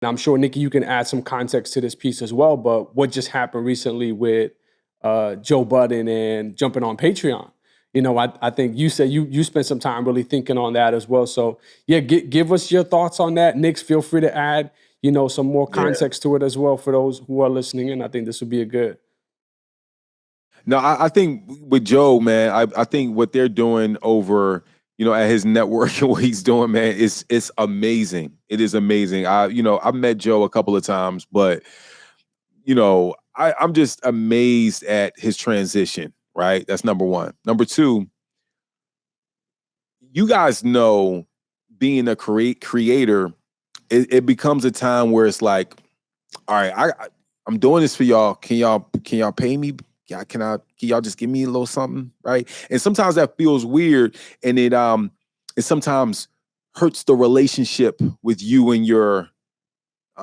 And I'm sure, Nikki, you can add some context to this piece as well. But what just happened recently with Joe Budden and jumping on Patreon? I think you said you spent some time really thinking on that as well. So yeah, give us your thoughts on that. Nick, feel free to add, some more Yeah. context to it as well for those who are listening. And I think this would be a good. No, I think with Joe, man, I think what they're doing over, at his network and what he's doing, man, it's amazing. It is amazing. I've met Joe a couple of times, but I'm just amazed at his transition, right? That's number one. Number two, you guys know being a creator, it becomes a time where it's like, all right, I'm doing this for y'all. Can y'all pay me? Yeah, can y'all just give me a little something, right? And sometimes that feels weird, and it sometimes hurts the relationship with you and your,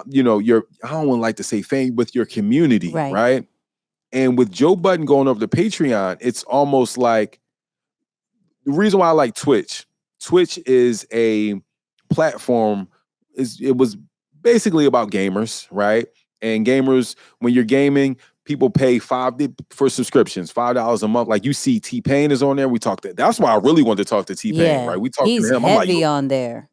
your, I don't want to like to say fame, with your community, right? And with Joe Budden going over to Patreon, it's almost like the reason why I like Twitch. Twitch is a platform. It was basically about gamers, right? And gamers, when you're gaming, people pay for subscriptions, $5 a month. Like you see, T-Pain is on there. We talked. That's why I really wanted to talk to T-Pain, right? We talked to him. I'm heavy on there.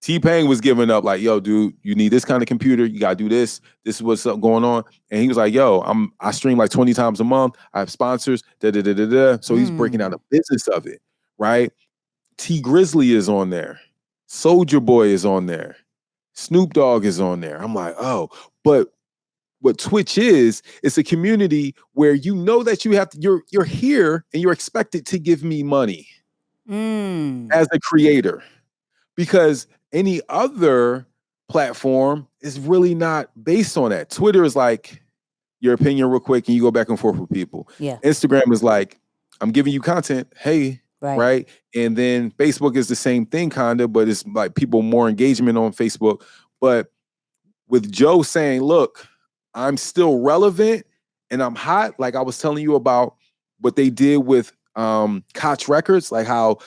T-Pain was giving up like, yo, dude, you need this kind of computer. You gotta do this. This is what's going on. And he was like, yo, I stream like 20 times a month. I have sponsors. So he's breaking down the business of it, right? T Grizzly is on there. Soulja Boy is on there. Snoop Dogg is on there. I'm like, oh, but what Twitch is, it's a community where you know that you're here and you're expected to give me money as a creator, because any other platform is really not based on that. Twitter is like your opinion real quick and you go back and forth with people. Yeah. Instagram is like, I'm giving you content. Hey, right? And then Facebook is the same thing kind of, but it's like people more engagement on Facebook. But with Joe saying, look, I'm still relevant and I'm hot. Like I was telling you about what they did with Koch Records, like how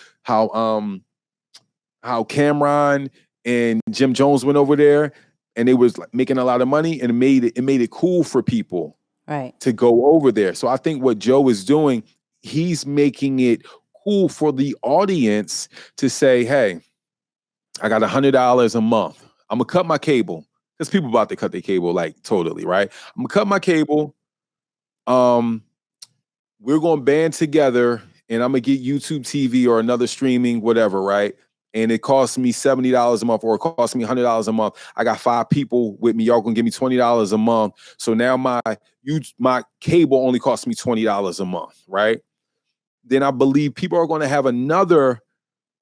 Cameron and Jim Jones went over there and they was like making a lot of money, and it made it cool for people to go over there. So I think what Joe is doing, he's making it cool for the audience to say, hey, I got $100 a month. I'm gonna cut my cable, because people about to cut their cable like totally, right? I'm gonna cut my cable. We're gonna band together and I'm gonna get YouTube TV or another streaming, whatever, right? And it costs me $70 a month, or it costs me $100 a month. I got 5 people with me. Y'all gonna give me $20 a month. So now my cable only costs me $20 a month, right? Then I believe people are gonna have another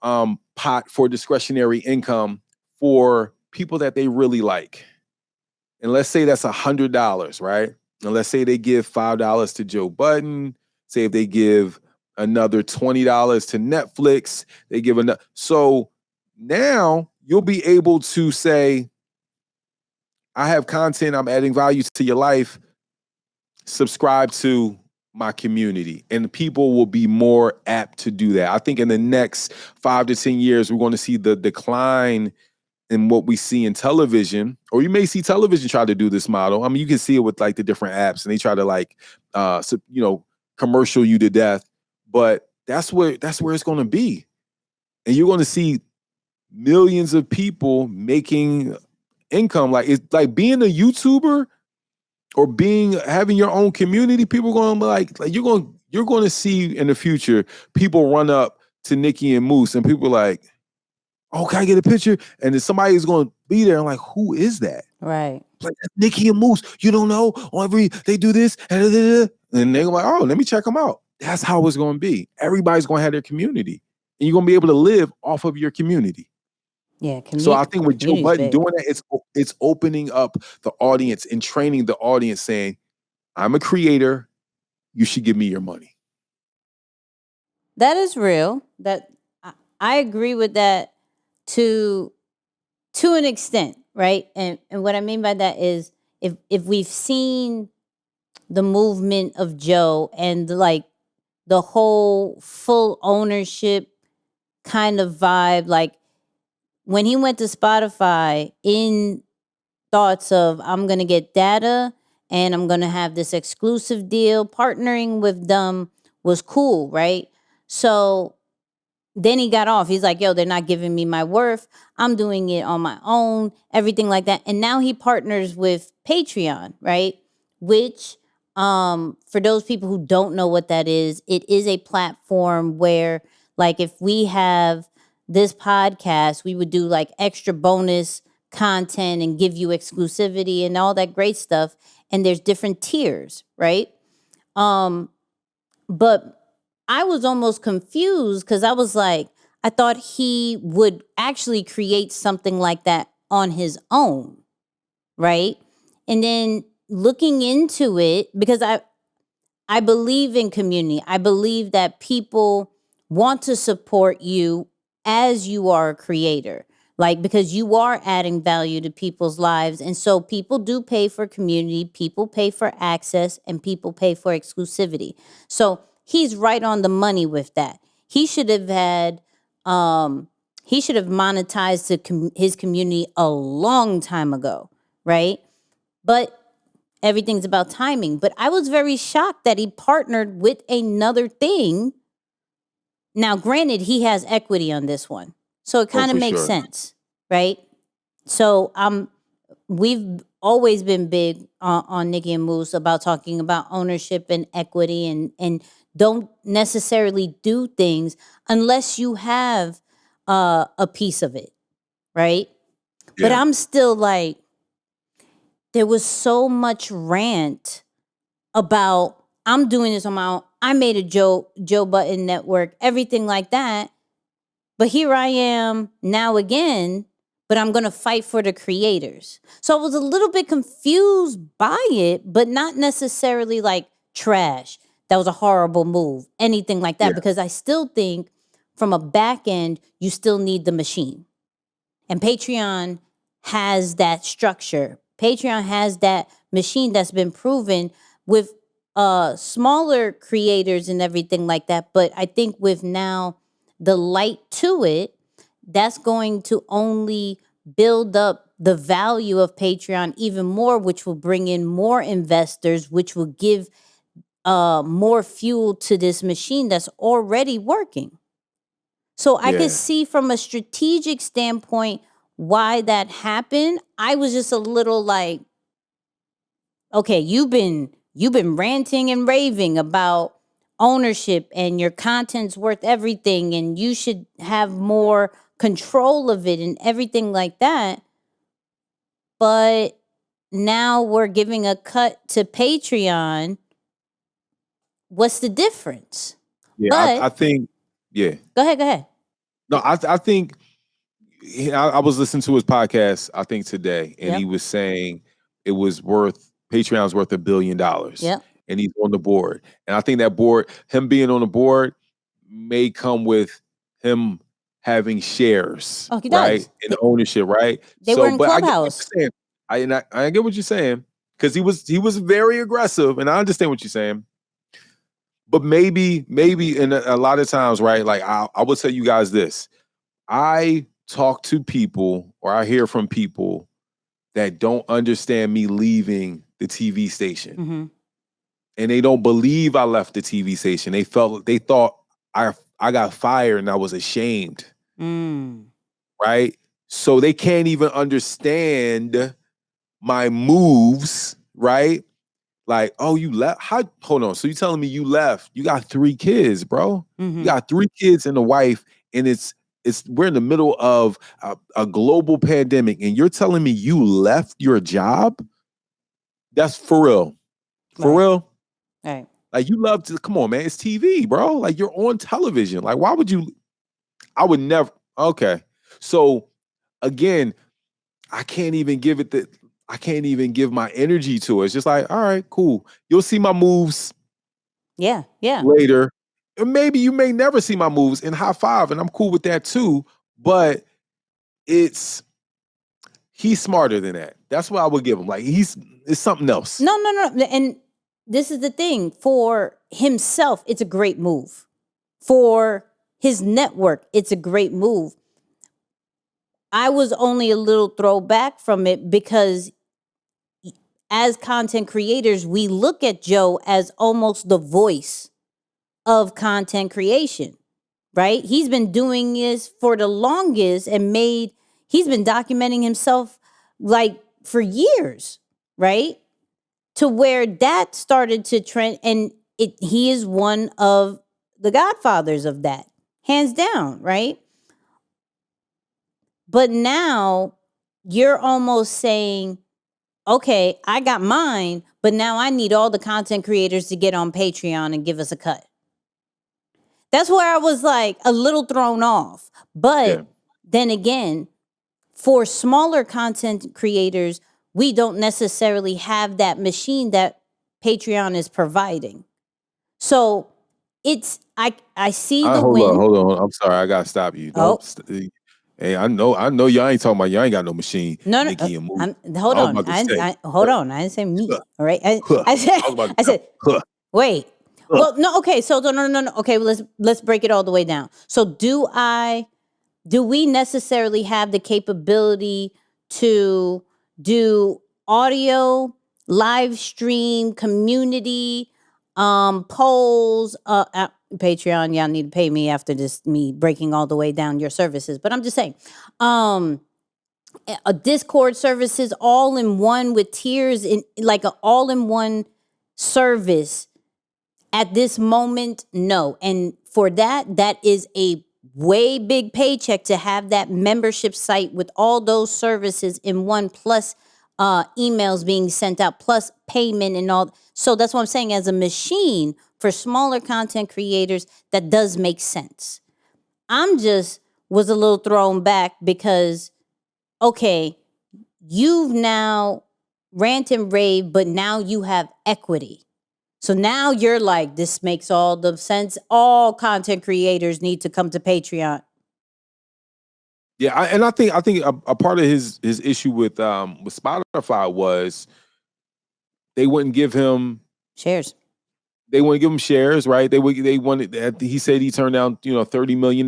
pot for discretionary income for people that they really like. And let's say that's $100, right? And let's say they give $5 to Joe Budden. Say if they give another $20 to Netflix, they give another. So now you'll be able to say, I have content, I'm adding value to your life. Subscribe to my community, and people will be more apt to do that. I think in the next 5 to 10 years, we're going to see the decline in what we see in television, or you may see television try to do this model. I mean, you can see it with like the different apps, and they try to like, commercial you to death. But that's where it's going to be, and you're going to see millions of people making income. Like it's like being a YouTuber or having your own community. People are going to like you're going to see in the future people run up to Nicky and Moose, and people are like, oh, can I get a picture? And then somebody is going to be there and like, who is that? Right. Like Nicky and Moose, you don't know? They do this, and they're like, oh, let me check them out. That's how it's going to be. Everybody's going to have their community, and you're going to be able to live off of your community. Yeah. So I think with Joe Budden doing that, it's opening up the audience and training the audience, saying, I'm a creator. You should give me your money. That is real. That I agree with that to an extent, right? And what I mean by that is if we've seen the movement of Joe and like the whole full ownership kind of vibe, like when he went to Spotify in thoughts of I'm going to get data and I'm going to have this exclusive deal, partnering with them was cool, right? So then he got off. He's like, yo, they're not giving me my worth. I'm doing it on my own, everything like that. And now he partners with Patreon, right? Which, for those people who don't know what that is, it is a platform where, like, if we have this podcast, we would do like extra bonus content and give you exclusivity and all that great stuff. And there's different tiers, right? But I was almost confused because I was like, I thought he would actually create something like that on his own, right? And then looking into it, because I believe in community. I believe that people want to support you as you are a creator. Like, because you are adding value to people's lives. And so people do pay for community, people pay for access, and people pay for exclusivity. So he's right on the money with that. He should have had, he should have monetized his community a long time ago, right? But everything's about timing. But I was very shocked that he partnered with another thing. Now, granted, he has equity on this one, so it kind of for makes sure. sense, right? So we've always been big on Nicky and Moose about talking about ownership and equity, and don't necessarily do things unless you have a piece of it, right? But Yeah. I'm still like, there was so much rant about I'm doing this on my own. I made a Joe Budden network, everything like that. But here I am now again, but I'm going to fight for the creators. So I was a little bit confused by it, but not necessarily like trash. That was a horrible move, anything like that, Yeah. because I still think from a back end, you still need the machine. And Patreon has that structure. Patreon has that machine that's been proven with smaller creators and everything like that. But I think with now the light to it, that's going to only build up the value of Patreon even more, which will bring in more investors, which will give more fuel to this machine that's already working. So I could Yeah. see from a strategic standpoint why that happened. I was just a little like, okay, you've been ranting and raving about ownership and your content's worth everything and you should have more control of it and everything like that. But now we're giving a cut to Patreon. What's the difference? Yeah. I But think, yeah. go ahead. No, I think I was listening to his podcast, I think today, and Yep. he was saying Patreon's worth $1 billion. Yep. And he's on the board. And I think that board, him being on the board, may come with him having shares, Oh, he right? does. And ownership, right? They were in but I get what Clubhouse. you're saying. I get what you're saying. Because he was very aggressive, and I understand what you're saying. But maybe, and a lot of times, right? Like I will tell you guys this. I talk to people or I hear from people that don't understand me leaving the TV station. Mm-hmm. And they don't believe I left the TV station. They thought I got fired and I was ashamed. Right? So they can't even understand my moves, right? Like, oh, you left? Hold on. So you telling me you left? You got 3 kids, bro. Mm-hmm. You got 3 kids and a wife, and we're in the middle of a global pandemic, and you're telling me you left your job? That's for real. For real? Right. Like, you love to, come on, man. It's TV, bro. Like, you're on television. Like, why would you? I would never. Okay. So again, I can't even give my energy to it. It's just like, all right, cool. You'll see my moves Yeah. later. And maybe you may never see my moves in high five, and I'm cool with that too. But he's smarter than that. That's what I would give him. Like, it's something else. No. And this is the thing. For himself, it's a great move. For his network, it's a great move. I was only a little throwback from it because as content creators, we look at Joe as almost the voice of content creation, right? He's been doing this for the longest and he's been documenting himself like for years, right? To where that started to trend, and he is one of the godfathers of that, hands down, right? But now you're almost saying, okay, I got mine, but now I need all the content creators to get on Patreon and give us a cut. That's where I was like a little thrown off. But then again, for smaller content creators, we don't necessarily have that machine that Patreon is providing. So I see the win. Hold on. I'm sorry, I gotta stop you. Oh. Hey, I know y'all ain't talking about y'all ain't got no machine. No, Nicky and Moose. hold on. Hold on. I didn't say me. All right. I said, wait. Well, no. Okay. So no. Okay. Well, let's break it all the way down. So do we necessarily have the capability to do audio, live stream, community, polls, Patreon, y'all need to pay me after this, me breaking all the way down your services. But I'm just saying, a Discord services all in one with tiers in like an all in one service at this moment, no. And for that is a way big paycheck to have that membership site with all those services in one, plus emails being sent out, plus payment and all. So that's what I'm saying. As a machine for smaller content creators, that does make sense. I'm just was a little thrown back because, okay, you've now rant and rave, but now you have equity. So now you're like, this makes all the sense. All content creators need to come to Patreon. Yeah, I think a part of his issue with Spotify was they wouldn't give him shares. They wouldn't give him shares, right? They wanted. He said he turned down $30 million,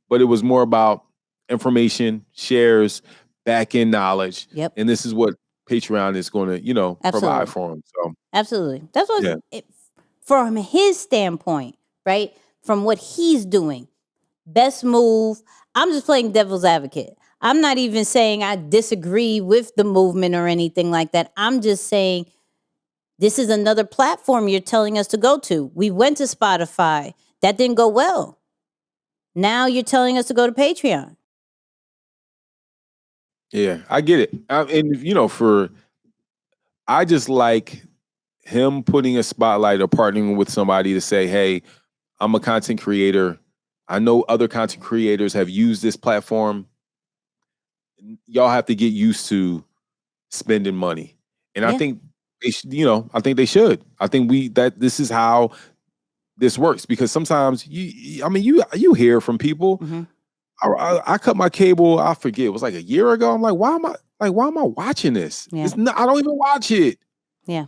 but it was more about information, shares, back end knowledge. Yep. And this is what Patreon is going to provide for him. So absolutely, that's what from his standpoint, right? From what he's doing, best move. I'm just playing devil's advocate. I'm not even saying I disagree with the movement or anything like that. I'm just saying this is another platform you're telling us to go to. We went to Spotify. That didn't go well. Now you're telling us to go to Patreon. Yeah, I get it. And I just like him putting a spotlight or partnering with somebody to say, hey, I'm a content creator. I know other content creators have used this platform. Y'all have to get used to spending money. And I think they should. I think this is how this works, because sometimes you hear from people. Mm-hmm. I cut my cable, I forget, it was like a year ago. I'm like, why am I watching this? Yeah. I don't even watch it. Yeah.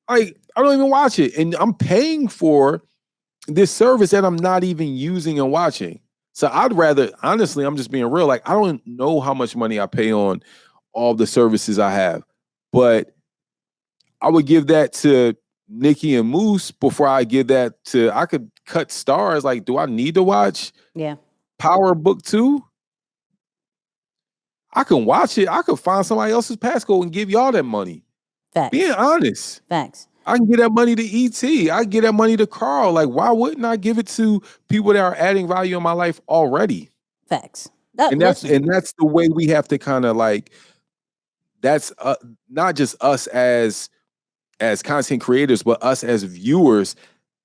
Like, I don't even watch it. And I'm paying for this service that I'm not even using and watching. So I'd rather, honestly, I'm just being real. Like, I don't know how much money I pay on all the services I have, but I would give that to Nicky and Moose before I give that I could cut stars. Like, do I need to watch Power Book 2? I can watch it. I could find somebody else's passcode and give y'all that money. Facts. Being honest. Facts. I can give that money to E.T. I can give that money to Carl. Like, why wouldn't I give it to people that are adding value in my life already? Facts. And that's the way we have to kind of like, that's not just us as content creators, but us as viewers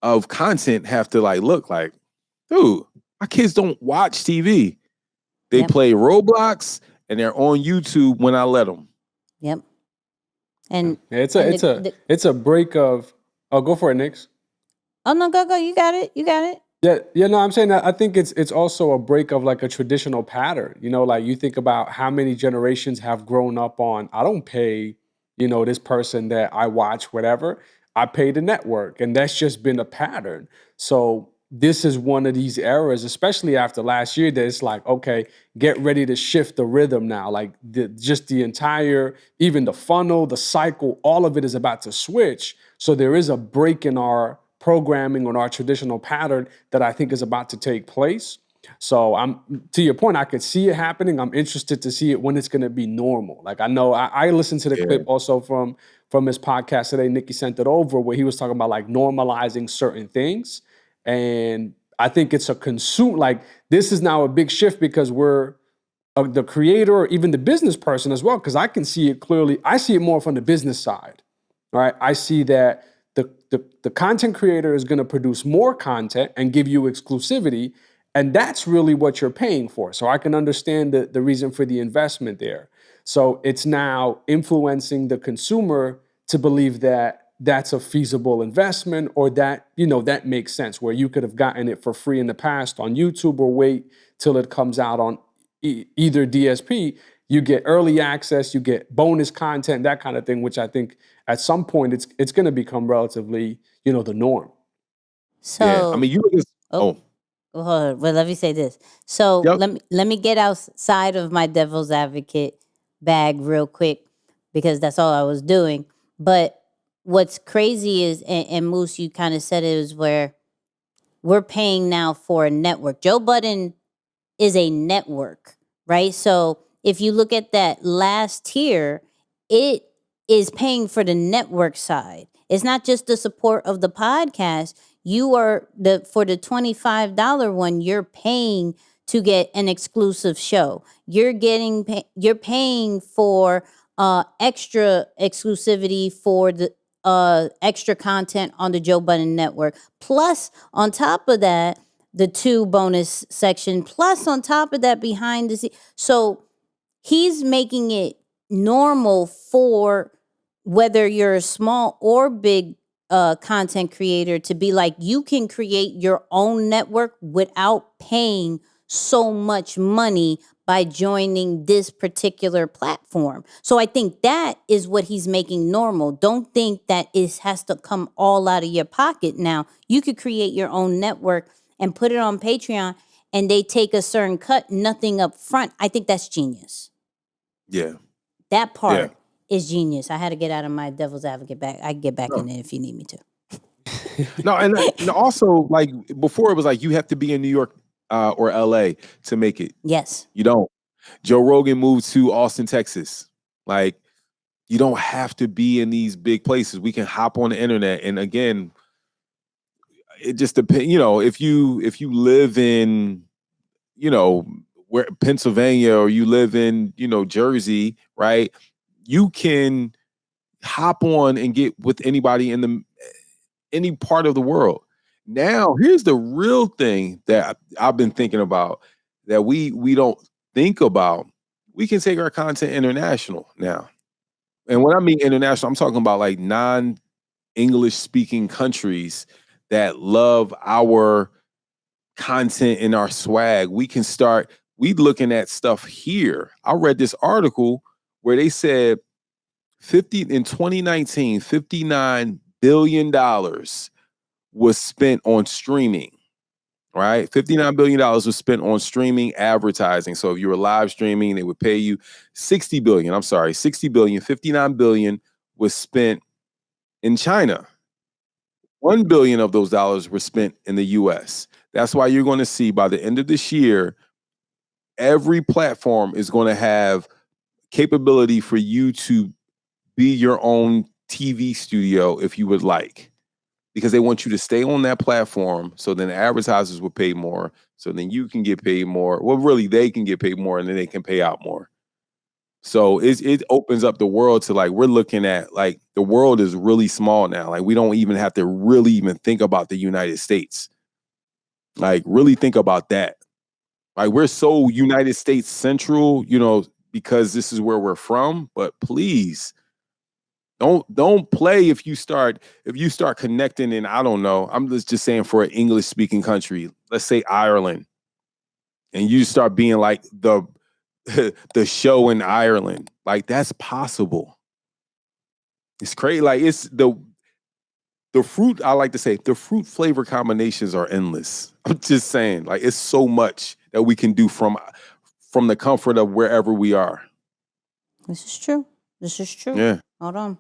of content have to like, look like, dude, my kids don't watch TV. They play Roblox and they're on YouTube when I let them. Yep. And it's a break of. Oh, go for it, Nix. Oh no, go. You got it. Yeah. No, I'm saying that I think it's also a break of like a traditional pattern. Like you think about how many generations have grown up on. I don't pay, this person that I watch whatever. I pay the network, and that's just been a pattern. So this is one of these eras, especially after last year, that it's like, okay, get ready to shift the rhythm now. Like just the entire, even the funnel, the cycle, all of it is about to switch. So there is a break in our programming on our traditional pattern that I think is about to take place. So I'm to your point, I could see it happening. I'm interested to see it when it's going to be normal. Like I know I listened to the Yeah. clip also from his podcast today. Nicky sent it over where he was talking about like normalizing certain things. And I think it's a like this is now a big shift because we're the creator or even the business person as well. Because I can see it clearly. I see it more from the business side. All right. I see that the content creator is going to produce more content and give you exclusivity. And that's really what you're paying for. So I can understand the reason for the investment there. So it's now influencing the consumer to believe that that's a feasible investment or that, that makes sense where you could have gotten it for free in the past on YouTube or wait till it comes out on either DSP. You get early access, you get bonus content, that kind of thing, which I think at some point it's going to become relatively, the norm. Yeah. I So, mean, you look at, oh, hold on. Well, let me say this. So yep. let me get outside of my devil's advocate bag real quick because that's all I was doing. But what's crazy is, and Moose, you kind of said it, is where we're paying now for a network. Joe Budden is a network, right? So if you look at that last tier, it is paying for the network side. It's not just the support of the podcast. You are for the $25 one, you're paying to get an exclusive show. You're paying for extra exclusivity for the extra content on the Joe Budden Network. Plus, on top of that, the 2 bonus section. Plus, on top of that, behind the scenes. So he's making it normal for whether you're a small or big content creator to be like, you can create your own network without paying so much money by joining this particular platform. So I think that is what he's making normal. Don't think that it has to come all out of your pocket. Now, you could create your own network and put it on Patreon and they take a certain cut, nothing up front. I think that's genius. Yeah. That part is genius. I had to get out of my devil's advocate back. I can get back in it if you need me to. No, and also like before it was like you have to be in New York or LA to make it. Yes. You don't. Joe Rogan moved to Austin, Texas. Like you don't have to be in these big places. We can hop on the internet. And again, it just depends, if you live in, where Pennsylvania or you live in, Jersey, right? You can hop on and get with anybody in any part of the world. Now, here's the real thing that I've been thinking about that we don't think about. We can take our content international now. And when I mean international, I'm talking about like non-English speaking countries that love our content and our swag. We can start, looking at stuff here. I read this article where they said in 2019, $59 billion was spent on streaming, right? $59 billion was spent on streaming advertising. So if you were live streaming, they would pay you $60 billion. $59 billion was spent in China. $1 billion of those dollars were spent in the US. That's why you're going to see by the end of this year, every platform is going to have capability for you to be your own TV studio if you would like, because they want you to stay on that platform. So then the advertisers will pay more. So then you can get paid more. Well, really, they can get paid more and then they can pay out more. So it opens up the world to like, we're looking at like the world is really small now. Like we don't even have to really even think about the United States. Like really think about that. Like we're so United States central, because this is where we're from. But please don't play if you start connecting in, I don't know. I'm just saying for an English speaking country, let's say Ireland, and you start being like the show in Ireland. Like that's possible. It's crazy. Like it's the the fruit, I like to say, the fruit flavor combinations are endless. I'm just saying, like, it's so much that we can do from the comfort of wherever we are. This is true. This is true. Yeah. Hold on.